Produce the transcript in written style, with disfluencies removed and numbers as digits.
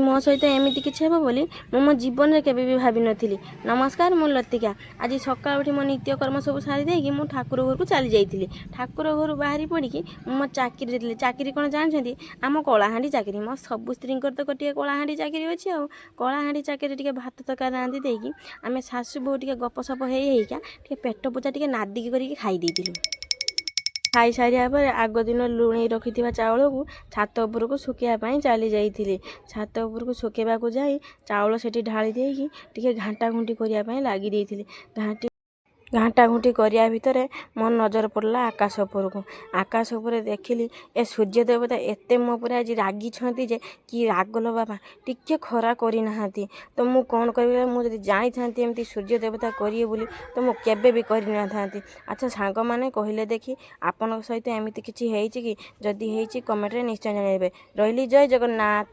ମୋ ସହିତ ଏମିତି କିଛି ହେବ ବୋଲି ମୁଁ ମୋ ଜୀବନରେ କେବେ ବି ଭାବିନଥିଲି। ନମସ୍କାର, ମୁଁ ଲତିକା। ଆଜି ସକାଳୁ ଉଠି ମୋ ନିତ୍ୟକର୍ମ ସବୁ ସାରି ଦେଇକି ମୁଁ ଠାକୁର ଘରକୁ ଚାଲି ଯାଇଥିଲି। ଠାକୁର ଘରୁ ବାହାରି ପଡ଼ିକି ମୁଁ ମୋ ଚାକିରି ଦେଇଥିଲି। ଚାକିରି କ'ଣ ଜାଣିଛନ୍ତି? ଆମ କଳାହାଣ୍ଡି ଚାକିରି। ମୋ ସବୁ ସ୍ତ୍ରୀଙ୍କର ତ ଗୋଟିଏ କଳାହାଣ୍ଡି ଚାକିରି ଅଛି ଆଉ। କଳାହାଣ୍ଡି ଚାକିରି ଟିକେ ଭାତ ତରକାରୀ ରାନ୍ଧି ଦେଇକି ଆମେ ଶାଶୁ ବୋହୂ ଟିକେ ଗପସପ ହେଇକା ଟିକେ ପେଟ ପୂଜା ଟିକେ ନାଦିକି କରିକି ଖାଇ ଦେଇଥିଲୁ। ଖାଇସାରିବା ପରେ ଆଗ ଦିନ ଲୁଣେଇ ରଖିଥିବା ଚାଉଳକୁ ଛାତ ଉପରକୁ ଶୁଖେଇବା ପାଇଁ ଚାଲି ଯାଇଥିଲି। ଛାତ ଉପରକୁ ଶୁଖେଇବାକୁ ଯାଇ ଚାଉଳ ସେଠି ଢାଳି ଦେଇକି ଟିକେ ଘାଣ୍ଟା ଘୁଣ୍ଟି କରିବା ପାଇଁ ଲାଗି ଦେଇଥିଲି। ଘାଣ୍ଟା ଘୁଣ୍ଟି କରିବା ଭିତରେ ମୋ ନଜର ପଡ଼ିଲା ଆକାଶ ଉପରକୁ। ଆକାଶ ଉପରେ ଦେଖିଲି ଏ ସୂର୍ଯ୍ୟ ଦେବତା ଏତେ ମୋ ଉପରେ ଆଜି ରାଗିଛନ୍ତି ଯେ କି ରାଗ ଲୋ ବାବା, ଟିକେ ଖରା କରିନାହାନ୍ତି। ତ ମୁଁ କ'ଣ କରିବି? ମୁଁ ଯଦି ଜାଣିଥାନ୍ତି ଏମିତି ସୂର୍ଯ୍ୟ ଦେବତା କରିବେ ବୋଲି ତ ମୁଁ କେବେ ବି କରିନଥାନ୍ତି। ଆଚ୍ଛା ସାଙ୍ଗମାନେ କହିଲେ ଦେଖି, ଆପଣଙ୍କ ସହିତ ଏମିତି କିଛି ହେଇଛି କି? ଯଦି ହେଇଛି କମେଣ୍ଟରେ ନିଶ୍ଚୟ ଜଣାଇବେ। ରହିଲି, ଜୟ ଜଗନ୍ନାଥ।